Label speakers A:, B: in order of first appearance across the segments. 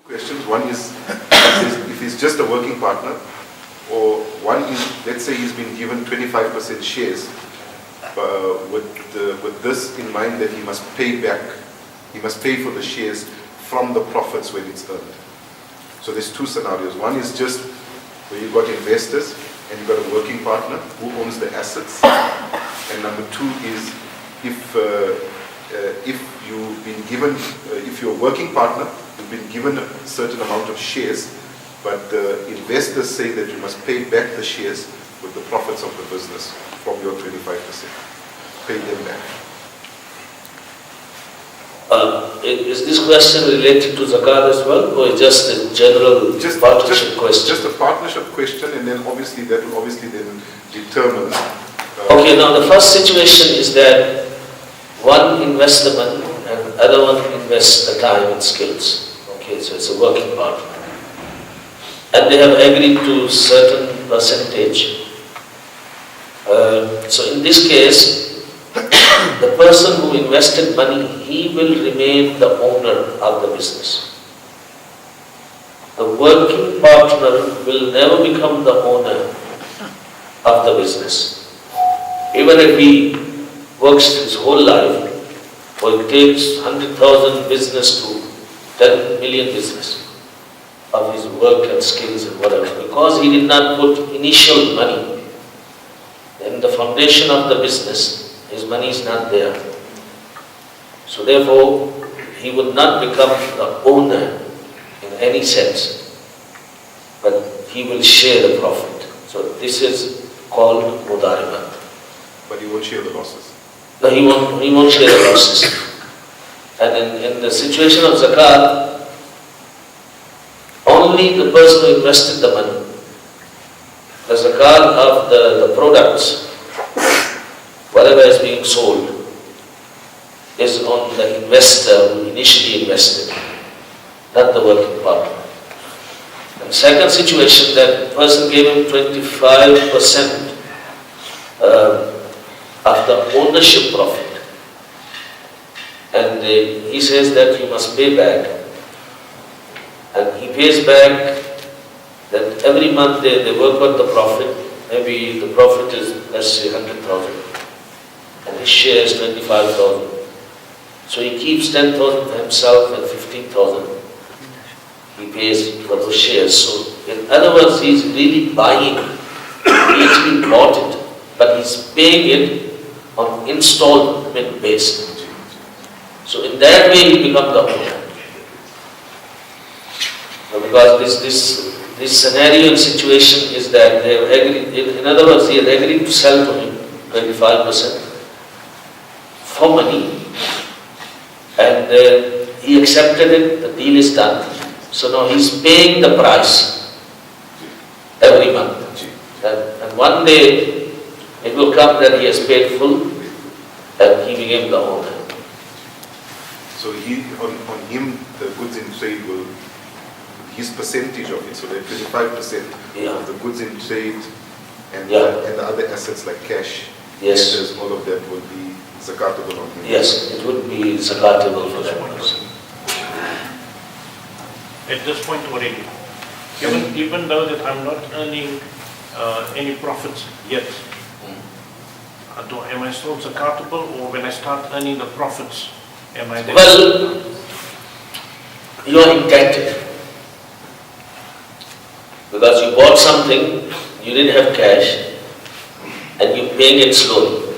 A: Questions. One is if he's just a working partner, or one is, let's say he's been given 25% shares with this in mind that he must pay back, he must pay for the shares from the profits when it's earned. So there's two scenarios. One is just where you've got investors and you've got a working partner who owns the assets. And number two is if you've been given, if you're a working partner, you've been given a certain amount of shares, but the investors say that you must pay back the shares with the profits of the business from your 25%. Pay them back.
B: Is this question related to Zakaat as well, or just a general partnership question?
A: Just a partnership question, and then obviously that will obviously then determine.
B: Okay, now the first situation is that one invests the money and other one invests the time and skills. Okay, so it's a working partner. And they have agreed to certain percentage. So in this case, the person who invested money, he will remain the owner of the business. The working partner will never become the owner of the business. Even if he works his whole life, or it takes 100,000 business to 10 million business of his work and skills and whatever, because he did not put initial money in the foundation of the business, his money is not there. So therefore, he would not become the owner in any sense, but he will share the profit. So this is called mudaribat.
A: But he won't share the losses.
B: No, he won't share the losses. And in the situation of Zakat, only the person who invested the money, the Zakat of the products, whatever is being sold, is on the investor who initially invested, not the working partner. And second situation, that person gave him 25% of the ownership profit. And he says that you must pay back. And he pays back that every month they work out the profit. Maybe the profit is, let's say, 100,000. And his share is 25,000. So he keeps 10,000 for himself and 15,000 he pays for those shares. So in other words, he's really buying. He actually bought it, but he's paying it on installment basis. So in that way he becomes the owner. Because this scenario and situation is that they have agreed, in other words, he has agreed to sell to him 25% for money, and he accepted it, the deal is done. So now he's paying the price every month. And one day it will come that he has paid full and he became the owner.
A: So on him, the goods in trade will, his percentage of it, so that 25% of the goods in trade and the other assets like cash, debtors, all of that will be zakatable on him.
B: Yes, it would be zakatable for that person.
C: At this point already, even though that I'm not earning any profits yet, am I still zakatable, or when I start earning the profits, am I there?
B: Well, you are indebted. Because you bought something, you didn't have cash, and you're paying it slowly.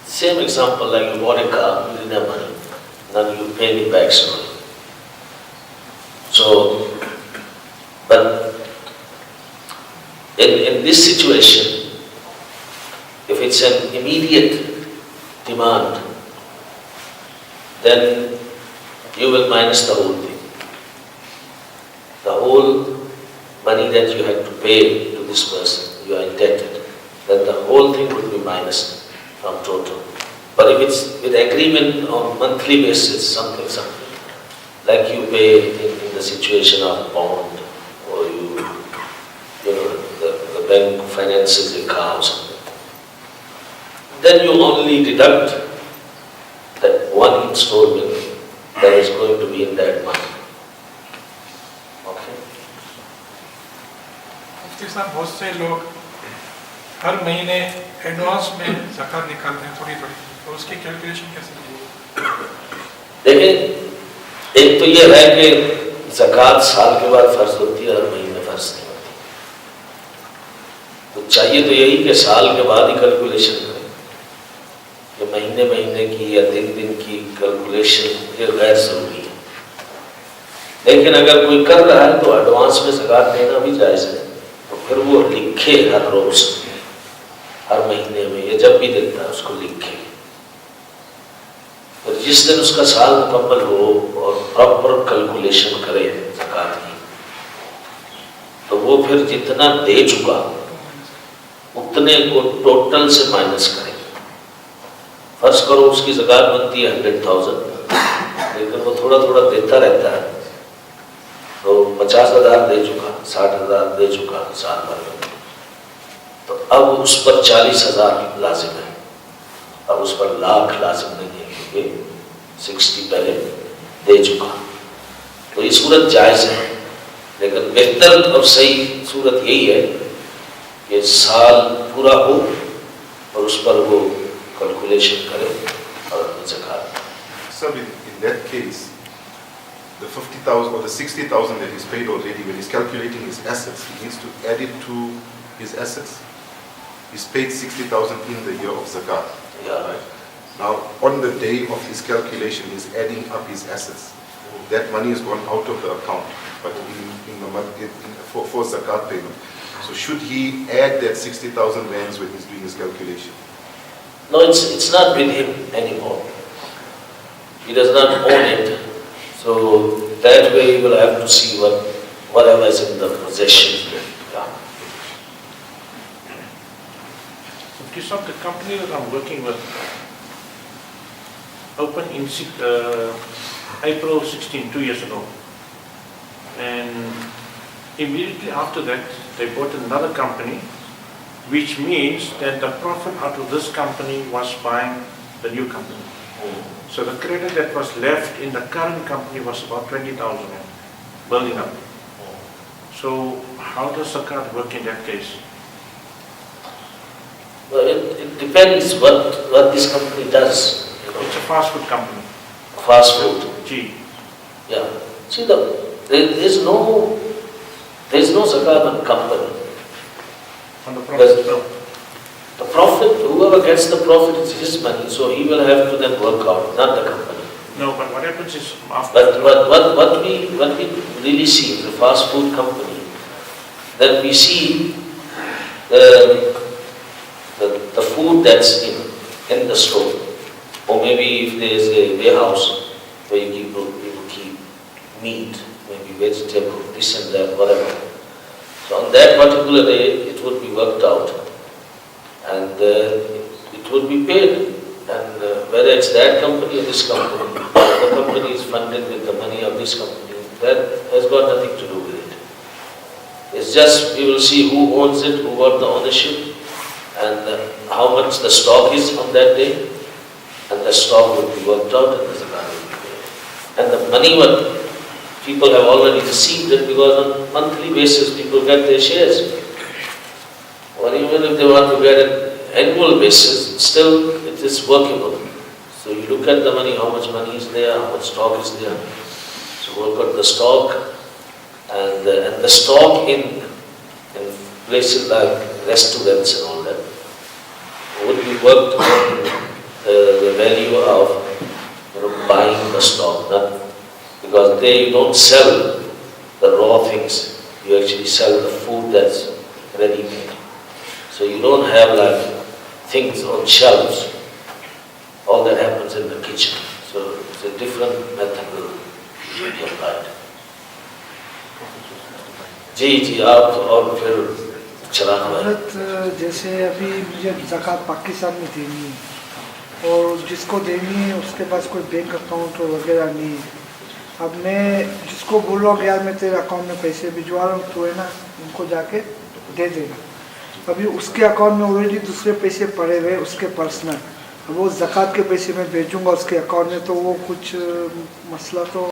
B: Same example, like you bought a car, you didn't have money, now you're paying it back slowly. So, but in this situation, if it's an immediate demand, then you will minus the whole thing. The whole money that you had to pay to this person, you are indebted, then the whole thing would be minus from total. But if it's with agreement on monthly basis, something, like you pay in the situation of bond, or the bank finances a car or something, then you only deduct that one installment that is going to be in that month.
D: मुफ्ती साहब, बहुत से लोग हर महीने advance में ज़कात निकालते हैं थोड़ी थोड़ी, तो उसकी कैलकुलेशन कैसे होगी?
B: देखिए, एक तो ये है कि ज़कात साल के बाद फर्ज होती है, हर महीने फर्ज नहीं होती। तो चाहिए तो यही कि साल के बाद ही कैलकुलेशन करें, कि महीने महीने की या दिन दिन की कैलकुलेशन ये गैर जरूरी है। लेकिन अगर कोई कर रहा है तो एडवांस में ज़कात देना भी जायज़ है, तो फिर वो लिखे हर रोज, हर महीने में, या जब भी देता है उसको लिखे। फिर जिस दिन उसका साल मुकम्मल हो और प्रॉपर कैलकुलेशन करे ज़कात की, तो वो फिर जितना दे चुका उतने को टोटल से माइनस करे। फर्ज करो उसकी ज़कात बनती है 100,000, लेकिन वो थोड़ा थोड़ा देता रहता है, तो 50,000 दे चुका, 60,000 दे चुका साल भर में, तो अब उस पर 40,000 लाजिम है, अब उस पर लाख लाजिम नहीं है, क्योंकि 60 पहले दे चुका। तो ये सूरत जायज़ है, लेकिन बेहतर और सही सूरत यही है कि साल पूरा हो और उस पर वो कैलकुलेशन करे और अपनी ज़कात।
A: So in that case, the 50,000 or the 60,000 that he's paid already, when he's calculating his assets, he needs to add it to his assets. He's paid 60,000 in the year of Zakat.
B: Yeah.
A: Right? Now, on the day of his calculation, he's adding up his assets. That money has gone out of the account, but for Zakat payment. So should he add that 60,000 rands when he's doing his calculation?
B: No, it's not with him anymore. He does not own it. So that way you will have to see whatever is in the possession. Yeah.
C: So the company that I'm working with opened in April 16, 2 years ago. And immediately after that, they bought another company, which means that the profit out of this company was buying the new company. So the credit that was left in the current company was about 20,000 building up. So how does Zakat work in that case?
B: Well, it depends what this company does. You know.
C: It's a fast food company.
B: Fast food.
C: Gee.
B: Yeah. See, there's no Zakat on company.
C: On the profit.
B: The profit, whoever gets the profit, is his money, so he will have to then work out, not the company.
C: No, but what happens is after.
B: But what we really see in the fast food company, that we see the food that's in the store, or maybe if there is a warehouse where you keep meat, maybe vegetable, this and that, whatever. So on that particular day, it would be worked out, and it would be paid. And whether it's that company or this company, the company is funded with the money of this company, that has got nothing to do with it. It's just we will see who owns it, who got the ownership, and how much the stock is on that day, and the stock would be worked out and the zakat will be paid. And the money what people have already received it, because on monthly basis people get their shares. Or even if they want to get it annual basis, still it is workable. So you look at the money, how much money is there, how much stock is there. So work out the stock, and the stock in places like restaurants and all that would be worked on the value of buying the stock, not because there you don't sell the raw things, you actually sell the food that's ready made. So you don't have like things on shelves. All that happens in the kitchen. So it's a different method will be applied. जी आप और फिर चलाना है।
E: जैसे अभी मुझे ज़कात पाकिस्तान में देनी है और जिसको देनी है उसके पास कोई बैंक अकाउंट वगैरह नहीं है। अब मैं जिसको बोल रहा हूँ यार मैं तेरे अकाउंट में पैसे भिजवा रहा हूँ, तो है ना उनको जाके दे देना। अभी उसके अकाउंट में ऑलरेडी दूसरे पैसे पड़े हुए उसके पर्सनल, अब वो ज़कात के पैसे मैं भेजूँगा उसके अकाउंट में, तो वो कुछ मसला तो